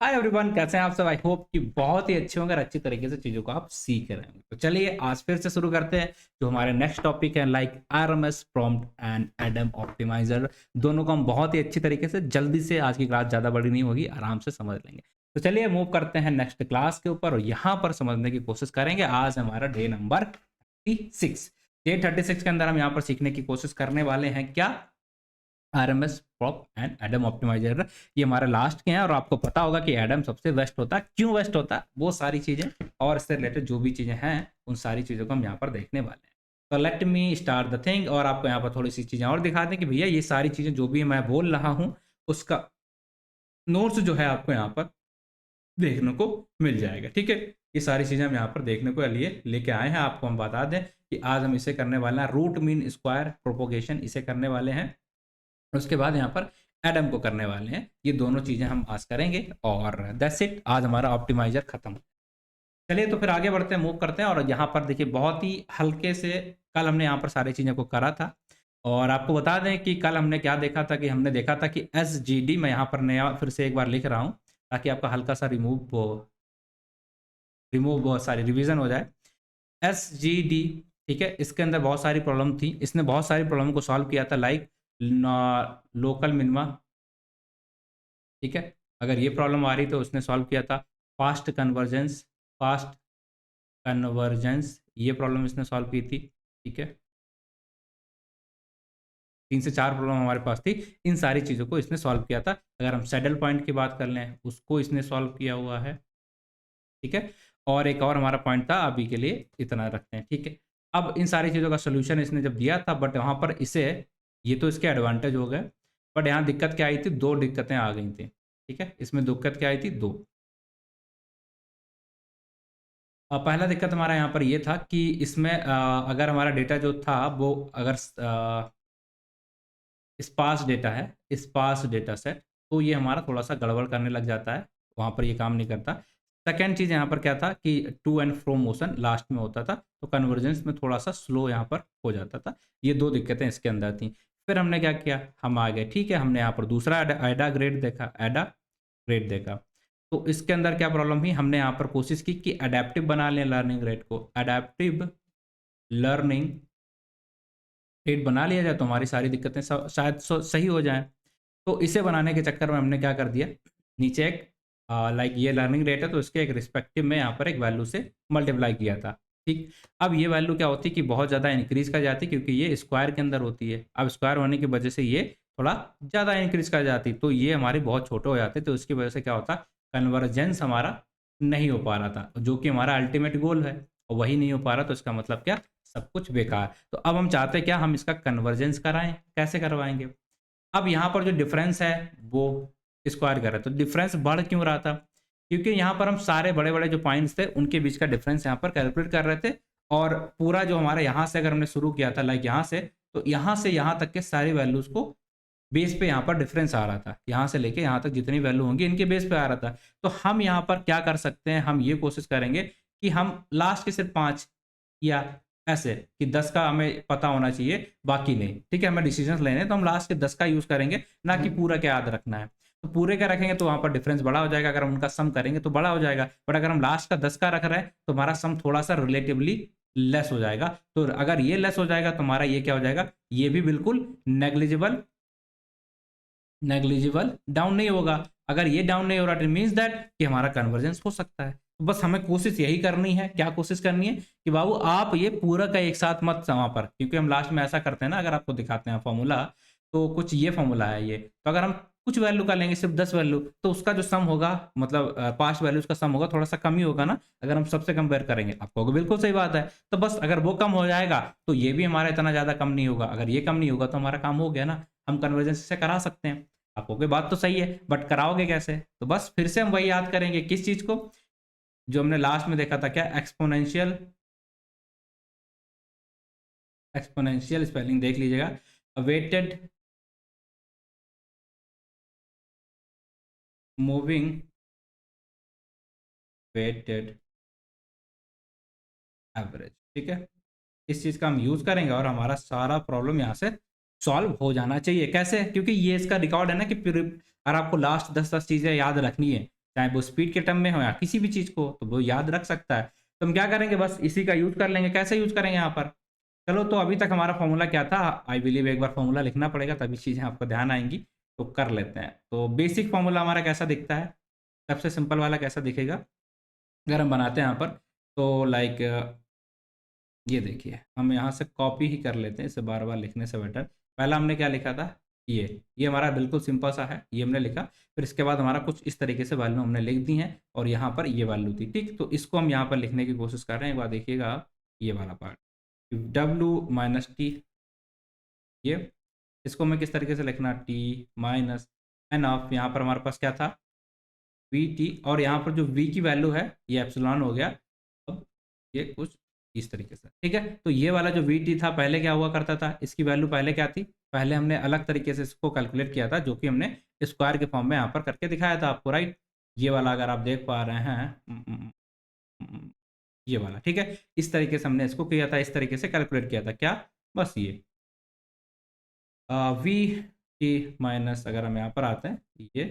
Hi everyone, कैसे हैं आप सब। आई होप कि बहुत ही अच्छे होंगे और अच्छी तरीके से चीज़ों को आप सीख रहे होंगे। तो चलिए आज फिर से शुरू करते हैं। जो हमारे नेक्स्ट टॉपिक है like RMS prop and Adam optimizer. दोनों को हम बहुत ही अच्छी तरीके से जल्दी से, आज की क्लास ज़्यादा बड़ी नहीं होगी, आराम से समझ लेंगे। तो चलिए मूव करते हैं नेक्स्ट क्लास के ऊपर और यहाँ पर समझने की कोशिश करेंगे। आज हमारा डे नंबर 36। डे 36 के अंदर हम यहाँ पर सीखने की कोशिश करने वाले हैं क्या, RMS prop and Adam optimizer. ये हमारे लास्ट के हैं और आपको पता होगा कि एडम सबसे बेस्ट होता है। क्यों बेस्ट होता है, वो सारी चीजें और इससे रिलेटेड जो भी चीजें हैं उन सारी चीजों को हम यहाँ पर देखने वाले हैं। तो let me start the thing और आपको यहाँ पर थोड़ी सी चीजें और दिखा दें कि भैया ये सारी चीजें जो भी मैं बोल रहा हूँ उसका नोट्स जो है आपको यहाँ पर देखने को मिल जाएगा। ठीक है, ये सारी चीजें हम यहाँ पर देखने को लिए लेके आए हैं। आपको हम बता दें कि आज हम इसे करने वाले हैं, रूट मीन स्क्वायर प्रोपोगेशन इसे करने वाले हैं। उसके बाद यहाँ पर एडम को करने वाले हैं। ये दोनों चीजें हम आज करेंगे और दैट्स इट, आज हमारा ऑप्टिमाइजर खत्म। चलिए तो फिर आगे बढ़ते हैं, मूव करते हैं। और यहाँ पर देखिए बहुत ही हल्के से कल हमने यहाँ पर सारी चीज़ों को करा था और आपको बता दें कि कल हमने क्या देखा था कि हमने देखा था कि एस जी डी, मैं यहाँ पर नया फिर से एक बार लिख रहा हूँ ताकि आपका हल्का सा रिमूव सारी रिवीजन हो जाए। एस जी डी, ठीक है, इसके अंदर बहुत सारी प्रॉब्लम थी। इसने बहुत सारी प्रॉब्लम को सॉल्व किया था, लाइक लोकल मिनिमा। ठीक है, अगर ये प्रॉब्लम आ रही तो उसने सॉल्व किया था। फास्ट कन्वर्जेंस ये प्रॉब्लम इसने सॉल्व की थी। ठीक है, 3 से 4 प्रॉब्लम हमारे पास थी, इन सारी चीज़ों को इसने सॉल्व किया था। अगर हम सैडल पॉइंट की बात कर लें उसको इसने सॉल्व किया हुआ है। ठीक है, और एक और हमारा पॉइंट था, अभी के लिए इतना रखते हैं। ठीक है, अब इन सारी चीज़ों का सोल्यूशन इसने जब दिया था, बट वहाँ पर इसे, ये तो इसके एडवांटेज हो गए, बट यहाँ दिक्कत क्या आई थी, 2 दिक्कतें आ गई थी। ठीक है, इसमें दिक्कत क्या आई थी, 2। पहला दिक्कत हमारा यहाँ पर ये था कि इसमें अगर हमारा डेटा जो था वो अगर स्पार्स डेटा है, स्पार्स डेटा सेट, तो ये हमारा थोड़ा सा गड़बड़ करने लग जाता है, वहाँ पर ये काम नहीं करता। सेकेंड चीज़ यहाँ पर क्या था कि to and fro motion last में होता था, तो कन्वर्जेंस में थोड़ा सा स्लो यहाँ पर हो जाता था। ये 2 दिक्कतें इसके अंदर थी। फिर हमने क्या किया, हम आ गए, ठीक है, हमने यहाँ पर दूसरा एडा ग्रेड देखा, एडा ग्रेड देखा। तो इसके अंदर क्या प्रॉब्लम हुई, हमने यहाँ पर कोशिश की कि अडेप्टिव बना लें लर्निंग रेट को, अडेप्टिव लर्निंग रेट बना लिया जाए तो हमारी सारी दिक्कतें शायद सही हो जाएं। तो इसे बनाने के चक्कर में हमने क्या कर दिया, नीचे एक लाइक ये लर्निंग रेट है तो इसके एक रिस्पेक्टिव में यहाँ पर एक वैल्यू से मल्टीप्लाई किया था। ठीक, अब ये वैल्यू क्या होती है कि बहुत ज़्यादा इंक्रीज कर जाती है क्योंकि ये स्क्वायर के अंदर होती है। अब स्क्वायर होने की वजह से ये थोड़ा ज़्यादा इंक्रीज कर जाती, तो ये हमारे बहुत छोटे हो जाते, तो इसकी वजह से क्या होता, कन्वर्जेंस हमारा नहीं हो पा रहा था, जो कि हमारा अल्टीमेट गोल है, और वही नहीं हो पा रहा, तो इसका मतलब क्या, सब कुछ बेकार। तो अब हम चाहते क्या, हम इसका कन्वर्जेंस कराएं, कैसे करवाएंगे। अब यहाँ पर जो डिफरेंस है वो स्क्वायर कर रहे हैं, तो डिफरेंस बढ़ क्यों रहा था, क्योंकि यहाँ पर हम सारे बड़े बड़े जो पॉइंट्स थे उनके बीच का डिफरेंस यहाँ पर कैलकुलेट कर रहे थे। और पूरा जो हमारा यहाँ से अगर हमने शुरू किया था लाइक यहाँ से, तो यहाँ से यहाँ तक के सारी वैल्यूज को बेस पे यहाँ पर डिफरेंस आ रहा था, यहाँ से लेके यहाँ तक जितनी वैल्यू होंगी इनके बेस पे आ रहा था। तो हम यहाँ पर क्या कर सकते हैं, हम ये कोशिश करेंगे कि हम लास्ट के सिर्फ 5 या ऐसे कि 10 का हमें पता होना चाहिए, बाकी नहीं। ठीक है, हमें डिसीजंस लेने हैं तो हम लास्ट के 10 का यूज करेंगे, ना कि पूरा क्या याद रखना है। तो पूरे का रखेंगे तो वहां पर डिफरेंस बड़ा हो जाएगा, अगर हम उनका सम करेंगे तो बड़ा हो जाएगा, बट अगर हम लास्ट का 10 का रख रहे हैं तो हमारा सम थोड़ा सा रिलेटिवली लेस हो जाएगा। तो अगर ये लेस हो जाएगा तो हमारा ये क्या हो जाएगा, ये भी बिल्कुल नेग्लिजिबल डाउन नहीं होगा। अगर ये डाउन नहीं हो रहा, इट मीन्स दैट कि हमारा कन्वर्जेंस हो सकता है। तो बस हमें कोशिश यही करनी है, क्या कोशिश करनी है कि बाबू आप ये पूरा का एक साथ मत वहां पर, क्योंकि हम लास्ट में ऐसा करते हैं ना, अगर आपको दिखाते हैं फॉर्मूला, तो कुछ ये फॉर्मूला है ये, तो अगर हम कुछ वैल्यू का लेंगे, सिर्फ 10 वैल्यू, तो उसका जो सम होगा, मतलब 5 वैल्यूज का सम होगा, थोड़ा सा कम ही होगा ना, अगर हम सबसे कंपेयर करेंगे। आप कहोगे बिल्कुल सही बात है, तो बस अगर वो कम हो जाएगा तो ये भी हमारा इतना ज्यादा कम नहीं होगा। अगर ये कम नहीं होगा तो हमारा काम हो गया ना, हम कन्वर्जेंस से करा सकते हैं। आप कहोगे बात तो सही है, बट कराओगे कैसे, तो बस फिर से हम वही याद करेंगे, किस चीज को, जो हमने लास्ट में देखा था, क्या, एक्सपोनेंशियल। एक्सपोनेंशियल स्पेलिंग देख लीजिएगा, वेटेड मूविंग वेटेड एवरेज। ठीक है, इस चीज का हम यूज करेंगे और हमारा सारा प्रॉब्लम यहाँ से सॉल्व हो जाना चाहिए। कैसे, क्योंकि ये इसका रिकॉर्ड है ना कि अगर आपको लास्ट 10 चीजें याद रखनी है चाहे वो स्पीड के टर्म में हो या किसी भी चीज़ को, तो वो याद रख सकता है। तो हम क्या करेंगे, बस इसी का यूज़ कर लेंगे। कैसे यूज़ करेंगे यहाँ पर? चलो, तो अभी तक हमारा फ़ॉर्मूला क्या था? आई बिलीव एक बार फ़ॉर्मूला लिखना पड़ेगा, तभी चीज़ें आपको ध्यान आएँगी, तो कर लेते हैं। तो बेसिक फ़ॉर्मूला हमारा कैसा दिखता है? सबसे सिंपल वाला कैसा दिखेगा? अगर हम बनाते हैं यहाँ पर, तो लाइक ये देखिए, हम यहाँ से कॉपी ही कर लेते हैं, इसे बार-बार लिखने से बेटर। पहला हमने क्या लिखा था? ये हमारा बिल्कुल सिंपल सा है, ये हमने लिखा। फिर इसके बाद हमारा कुछ इस तरीके से वैल्यू हमने लिख दी हैं और यहाँ पर ये वैल्यू थी, ठीक? तो इसको हम यहाँ पर लिखने की कोशिश कर रहे हैं, एक बार देखिएगा आप, ये वाला पार्ट। W माइनस टी, ये इसको हमें किस तरीके से लिखना? T माइनस एन ऑफ, यहाँ पर हमारे पास क्या था? VT, और यहाँ पर जो V की वैल्यू है, ये एप्सिलॉन हो गया। अब ये कुछ इस तरीके से, ठीक है? तो ये वाला जो VT था, पहले क्या हुआ करता था? इसकी वैल्यू पहले क्या थी? पहले हमने अलग तरीके से इसको कैलकुलेट किया था, जो कि हमने स्क्वायर के फॉर्म में यहाँ पर करके दिखाया था आपको, राइट? ये वाला अगर आप देख पा रहे हैं, ये वाला, ठीक है? इस तरीके से हमने इसको किया था, इस तरीके से कैलकुलेट किया था। क्या? बस ये वी टी माइनस, अगर हम यहाँ पर आते हैं, ये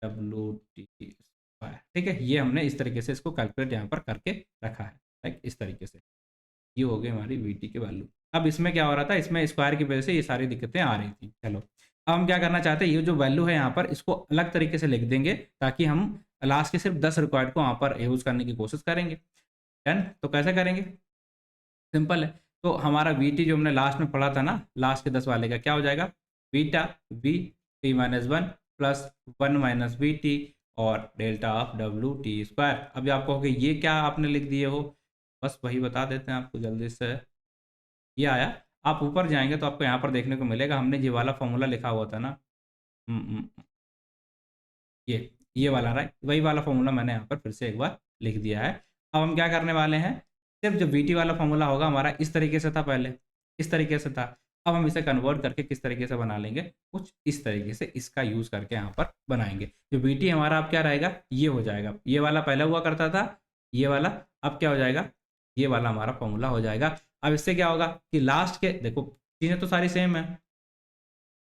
डब्ल्यू टी स्क्वायर, ठीक है? ये हमने इस तरीके से इसको कैलकुलेट यहाँ पर करके रखा है, लाइक इस तरीके से। ये हो गई हमारी वी टी की वैल्यू। अब इसमें क्या हो रहा था? इसमें स्क्वायर की वजह से ये सारी दिक्कतें आ रही थी। चलो, अब हम क्या करना चाहते हैं, ये जो वैल्यू है यहाँ पर, इसको अलग तरीके से लिख देंगे, ताकि हम लास्ट के सिर्फ 10 रिक्वायर्ड को वहाँ पर यूज़ करने की कोशिश करेंगे। डन? तो कैसे करेंगे? सिंपल है। तो हमारा वीटी जो हमने लास्ट में पढ़ा था ना, लास्ट के 10 वाले का क्या हो जाएगा? Beta V T minus one plus one minus V T और delta of W T square. अभी आप कहोगे ये क्या आपने लिख दिए हो? बस वही बता देते हैं आपको जल्दी से। ये आया, आप ऊपर जाएंगे तो आपको यहाँ पर देखने को मिलेगा, हमने ये वाला फॉर्मूला लिखा हुआ था ना, हम्म, ये वाला, राइट? वही वाला फॉर्मूला मैंने यहाँ पर फिर से एक बार लिख दिया है। अब हम क्या करने वाले हैं? सिर्फ जो वीटी वाला फॉर्मूला होगा हमारा, इस तरीके से था पहले, इस तरीके से था। अब हम इसे कन्वर्ट करके किस तरीके से बना लेंगे? कुछ इस तरीके से इसका यूज़ करके यहाँ पर बनाएंगे। जो वीटी हमारा अब क्या रहेगा? ये हो जाएगा। ये वाला पहले हुआ करता था, ये वाला अब क्या हो जाएगा? ये वाला हमारा फॉर्मूला हो जाएगा। अब इससे क्या होगा कि लास्ट के देखो, चीज़ें तो सारी सेम है,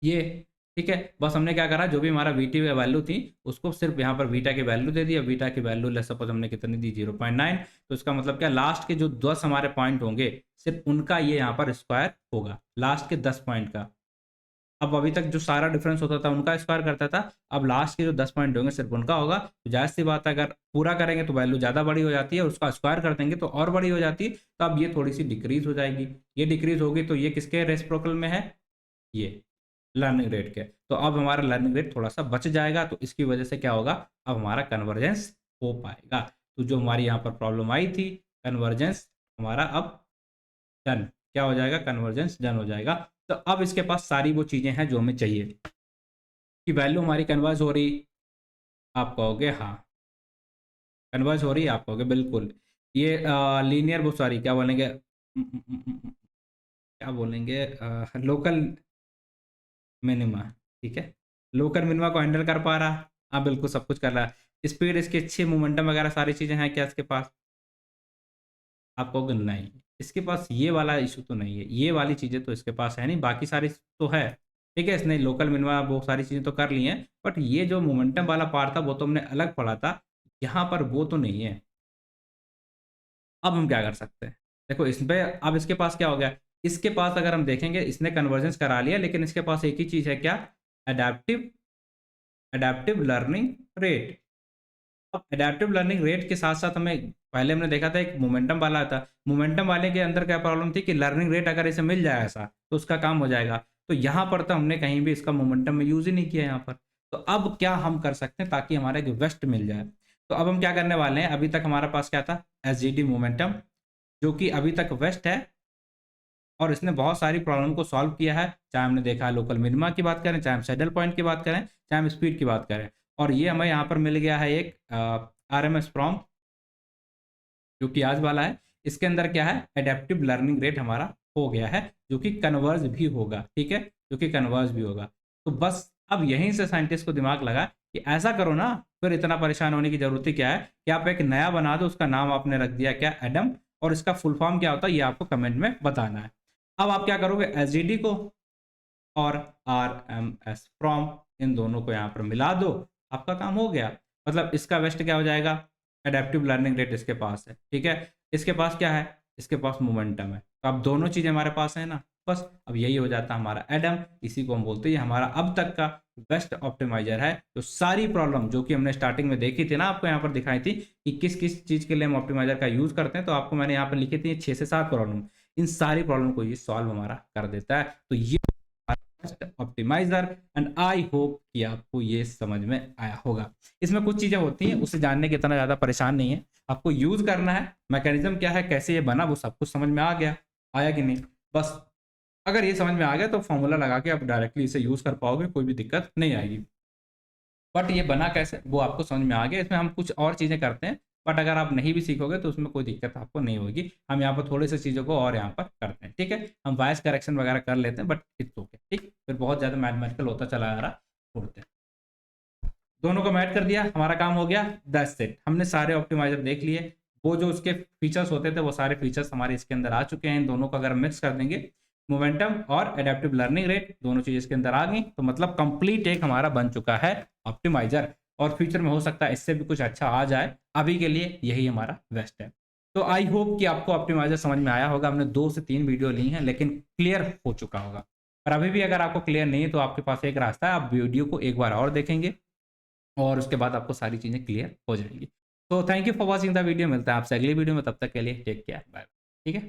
ये, ठीक है? बस हमने क्या करा, जो भी हमारा वीटी की वैल्यू थी, उसको सिर्फ यहाँ पर बीटा की वैल्यू दे दी। अब बीटा की वैल्यू लेट्स सपोज हमने कितनी दी? 0.9। तो इसका मतलब क्या, लास्ट के जो 10 हमारे पॉइंट होंगे, सिर्फ उनका ये यहाँ पर स्क्वायर होगा, लास्ट के 10 पॉइंट का। अब अभी तक जो सारा डिफरेंस होता था उनका स्क्वायर करता था, अब लास्ट के जो 10 पॉइंट होंगे सिर्फ उनका होगा। तो जाहिर सी बात है, अगर पूरा करेंगे तो वैल्यू ज़्यादा बड़ी हो जाती है, और उसका स्क्वायर कर देंगे तो और बड़ी हो जाती है। तो अब ये थोड़ी सी डिक्रीज हो जाएगी। ये डिक्रीज होगी तो ये किसके रेसिप्रोकल में है? ये लर्निंग रेट के। तो अब हमारा लर्निंग रेट थोड़ा सा बच जाएगा, तो इसकी वजह से क्या होगा, अब हमारा कन्वर्जेंस हो पाएगा। तो जो हमारी यहाँ पर प्रॉब्लम आई थी, कन्वर्जेंस हमारा अब डन, क्या हो जाएगा? कन्वर्जेंस डन हो जाएगा। तो अब इसके पास सारी वो चीज़ें हैं जो हमें चाहिए, कि वैल्यू हमारी कन्वर्ज हो रही, आप कहोगे हाँ कन्वर्ज हो रही है, आप कहोगे बिल्कुल। ये लीनियर, वो सॉरी क्या बोलेंगे, क्या बोलेंगे, लोकल मिनिमा, ठीक है? लोकल मिनिमा को हैंडल कर पा रहा, हाँ बिल्कुल सब कुछ कर रहा है। स्पीड इसकी अच्छी, मोमेंटम वगैरह सारी चीज़ें हैं क्या इसके पास? आप कहोगे नहीं, इसके पास ये वाला इशू तो नहीं है, ये वाली चीज़ें तो इसके पास है नहीं, बाकी सारी तो है, ठीक है? इसने लोकल मिनिमा वो सारी चीज़ें तो कर ली हैं, बट ये जो मोमेंटम वाला पार्ट था वो तो हमने अलग पढ़ा था, यहाँ पर वो तो नहीं है। अब हम क्या कर सकते हैं? देखो इसमें अब इसके पास क्या हो गया, इसके पास अगर हम देखेंगे, इसने कन्वर्जेंस करा लिया, लेकिन इसके पास एक ही चीज़ है, क्या? Adaptive adaptive learning rate. अब एडेप्टिव लर्निंग रेट के साथ साथ हमें पहले हमने देखा था एक मोमेंटम वाला था। मोमेंटम वाले के अंदर क्या प्रॉब्लम थी कि लर्निंग रेट अगर इसे मिल जाए ऐसा, तो उसका काम हो जाएगा। तो यहाँ पर तो हमने कहीं भी इसका मोमेंटम में यूज़ ही नहीं किया यहाँ पर। तो अब क्या हम कर सकते हैं ताकि हमारा एक वेस्ट मिल जाए? तो अब हम क्या करने वाले हैं, अभी तक हमारे पास क्या था? एसजीडी मोमेंटम, जो कि अभी तक वेस्ट है, और इसने बहुत सारी प्रॉब्लम को सॉल्व किया है। चाहे हमने देखा है लोकल मिनिमा की बात करें, चाहे हम सैडल पॉइंट की बात करें, चाहे हम स्पीड की बात करें। और ये हमें यहाँ पर मिल गया है एक RMS प्रॉम्प्ट, जो कि आज वाला है। इसके अंदर क्या है? एडेप्टिव लर्निंग रेट हमारा हो गया है, जो कि कन्वर्ज भी होगा, ठीक है? जो कि कन्वर्ज भी होगा। तो बस अब यहीं से साइंटिस्ट को दिमाग लगा कि ऐसा करो ना, फिर इतना परेशान होने की जरूरत ही क्या है, कि आप एक नया बना दो, उसका नाम आपने रख दिया क्या? एडम। और इसका फुल फॉर्म क्या होता है ये आपको कमेंट में बताना है। अब आप क्या करोगे, एसजीडी को और RMS फ्रॉम, इन दोनों को यहाँ पर मिला दो, आपका काम हो गया। मतलब इसका वेस्ट क्या हो जाएगा, एडेप्टिव लर्निंग रेट इसके पास है, ठीक है। इसके पास क्या है, इसके पास मोमेंटम है। तो अब दोनों चीज़ें हमारे पास है ना, बस अब यही हो जाता है हमारा एडम। इसी को हम बोलते हैं हमारा अब तक का बेस्ट ऑप्टिमाइजर है। तो सारी प्रॉब्लम जो कि हमने स्टार्टिंग में देखी थी ना, आपको यहाँ पर दिखाई थी कि किस किस चीज़ के लिए हम ऑप्टिमाइजर का यूज़ करते हैं, तो आपको मैंने यहाँ पर लिखी थी 6 से 7 प्रॉब्लम। इन सारी प्रॉब्लम को ये सॉल्व हमारा कर देता है। तो ये ऑप्टिमाइजर एंड आई होप कि आपको ये समझ में आया होगा। इसमें कुछ चीजें होती हैं, उसे जानने के इतना ज्यादा परेशान नहीं है, आपको यूज करना है। मैकेनिज्म क्या है, कैसे ये बना, वो सब कुछ समझ में आ गया, आया कि नहीं। बस अगर ये समझ में आ गया तो फॉर्मूला लगा के आप डायरेक्टली इसे यूज कर पाओगे, कोई भी दिक्कत नहीं आएगी। बट ये बना कैसे वो आपको समझ में आ गया। इसमें हम कुछ और चीजें करते हैं, बट अगर आप नहीं भी सीखोगे तो उसमें कोई दिक्कत आपको नहीं होगी। हम यहाँ पर थोड़ी सी चीज़ों को और यहाँ पर करते हैं, ठीक है। हम वॉइस करेक्शन वगैरह कर लेते हैं, बट इट्स ओके, ठीक। फिर बहुत ज़्यादा मैथमेटिकल होता चला जा रहा, छोड़ते हैं। दोनों को मैट कर दिया, हमारा काम हो गया। दैट्स इट, हमने सारे ऑप्टिमाइजर देख लिए। वो जो उसके फीचर्स होते थे वो सारे फीचर्स हमारे इसके अंदर आ चुके हैं। इन दोनों को अगर मिक्स कर देंगे, मोमेंटम और एडेप्टिव लर्निंग रेट दोनों चीज इसके अंदर आ गई, तो मतलब कंप्लीट एक हमारा बन चुका है ऑप्टिमाइजर। और फ्यूचर में हो सकता है इससे भी कुछ अच्छा आ जाए, अभी के लिए यही हमारा बेस्ट है। तो आई होप कि आपको ऑप्टिमाइजर समझ में आया होगा। हमने 2 से 3 वीडियो ली हैं, लेकिन क्लियर हो चुका होगा। पर अभी भी अगर आपको क्लियर नहीं है तो आपके पास एक रास्ता है, आप वीडियो को एक बार और देखेंगे और उसके बाद आपको सारी चीज़ें क्लियर हो जाएंगी। तो thank you for watching the video. मिलता है आपसे अगली वीडियो में, तब तक के लिए टेक केयर, बाय। ठीक है।